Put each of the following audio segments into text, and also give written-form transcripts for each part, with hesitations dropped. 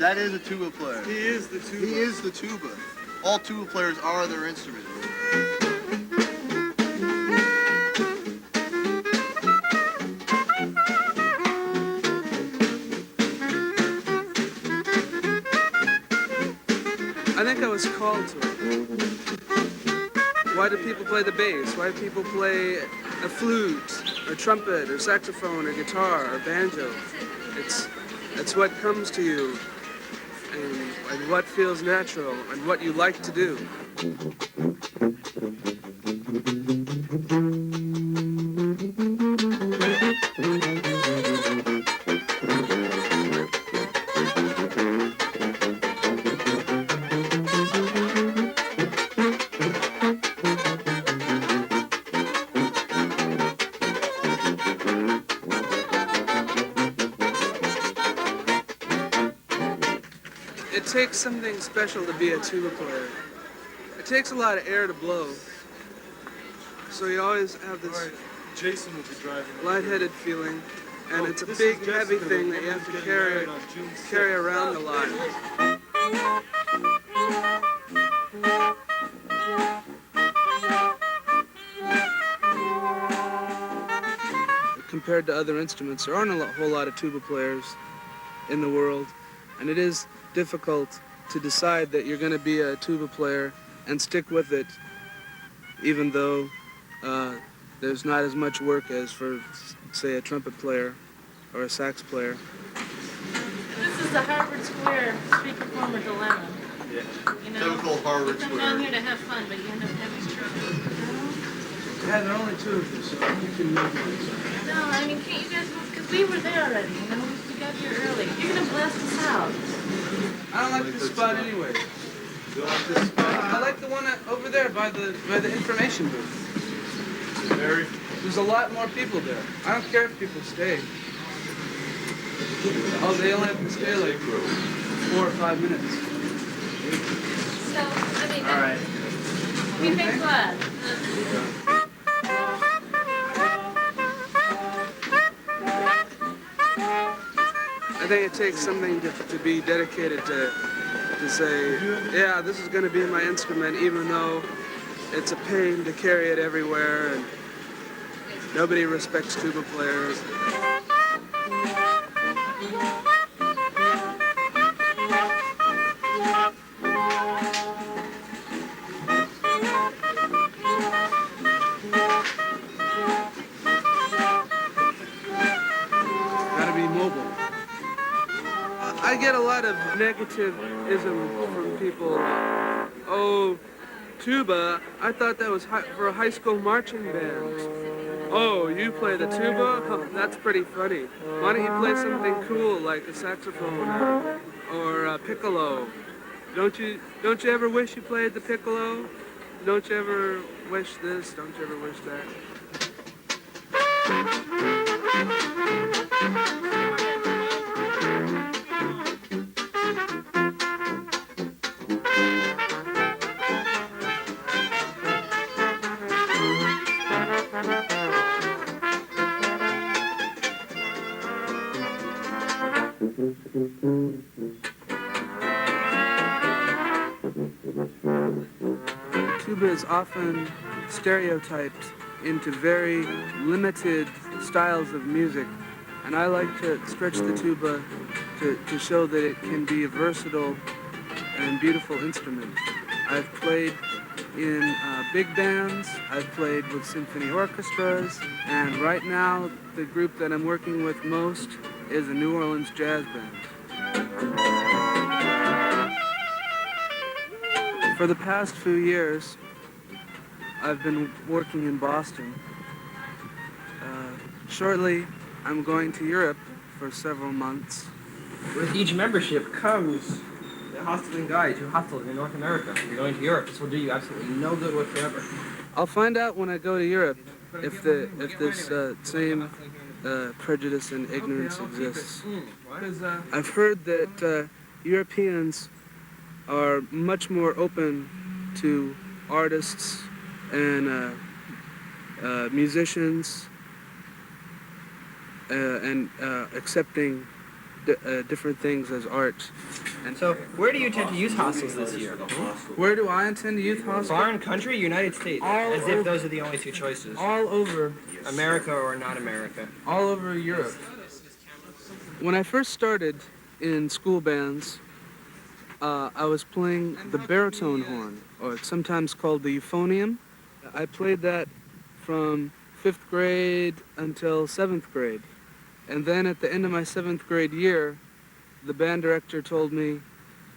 That is a tuba player. He is the tuba. He is the tuba. All tuba players are their instrument. I think I was called to it. Why do people play the bass? Why do people play a flute, or trumpet, or saxophone, or guitar, or banjo? It's what comes to you, and what feels natural, and what you like to do. It takes something special to be a tuba player. It takes a lot of air to blow. So you always have this Jason will be driving. lightheaded feeling, and it's a big, heavy thing that you have to carry around a lot. Compared to other instruments, there aren't a whole lot of tuba players in the world, and it is difficult to decide that you're going to be a tuba player and stick with it, even though there's not as much work as for, say, a trumpet player or a sax player. This is the Harvard Square street performer dilemma. Yeah. You know, Typical Harvard you come Square. down here to have fun, but you end up having trouble. Yeah, there are only two of you, so you can move one. No, I mean, can't you guys move? Because we were there already, you know? We got here early. You're going to blast us out. I don't like this spot anyway. You like this spot? I like the one over there by the information booth. There's a lot more people there. I don't care if people stay. Oh, they only have to stay like 4 or 5 minutes. So, I mean, All right. we think what? I think it takes something to be dedicated to say, yeah, this is going to be my instrument, even though it's a pain to carry it everywhere, and nobody respects tuba players. Gotta be mobile. I get a lot of negativism from people. Oh, tuba, I thought that was for a high school marching band. Oh, you play the tuba? Huh, that's pretty funny. Why don't you play something cool like a saxophone or a piccolo? Don't you ever wish you played the piccolo? Don't you ever wish this? Don't you ever wish that? Tuba is often stereotyped into very limited styles of music, and I like to stretch the tuba to show that it can be a versatile and beautiful instrument. I've played in big bands, I've played with symphony orchestras, and right now the group that I'm working with most is a New Orleans jazz band. For the past few years, I've been working in Boston. Shortly, I'm going to Europe for several months. With each membership comes the hostile guide to hostels in North America. You're going to Europe. This will do you absolutely no good whatsoever. I'll find out when I go to Europe if this same prejudice and ignorance exists. I've heard that Europeans are much more open to artists and musicians and accepting different things as art. And So, where do you intend to use hostels this year? where do I intend to youth hostel? Foreign country, United States. All As over- if those are the only two choices. All over, America or not America. all over Europe. When I first started in school bands, I was playing the baritone horn, or it's sometimes called the euphonium. I played that from 5th grade until 7th grade. And then at the end of my 7th grade year, the band director told me,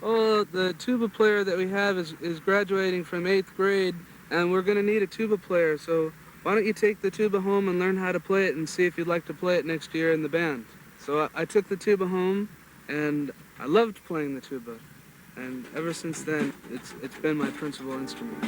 oh, the tuba player that we have is graduating from 8th grade, and we're going to need a tuba player, so why don't you take the tuba home and learn how to play it and see if you'd like to play it next year in the band. So I took the tuba home, and I loved playing the tuba. And ever since then, it's been my principal instrument.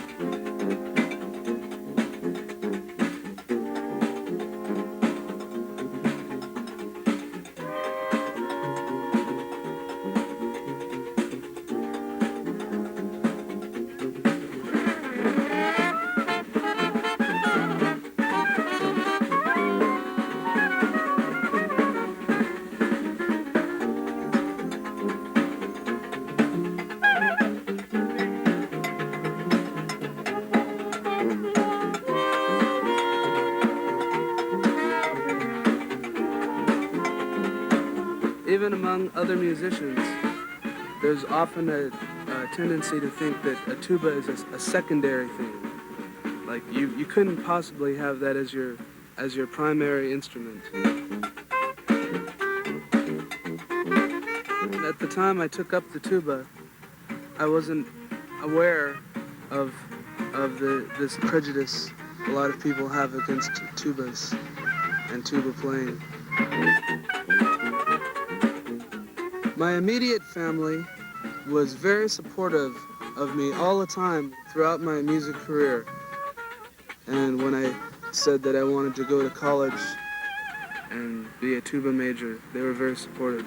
Even among other musicians, there's often a tendency to think that a tuba is a secondary thing. Like you couldn't possibly have that as your primary instrument. At the time I took up the tuba, I wasn't aware of this prejudice a lot of people have against tubas and tuba playing. My immediate family was very supportive of me all the time throughout my music career. And when I said that I wanted to go to college and be a tuba major, they were very supportive.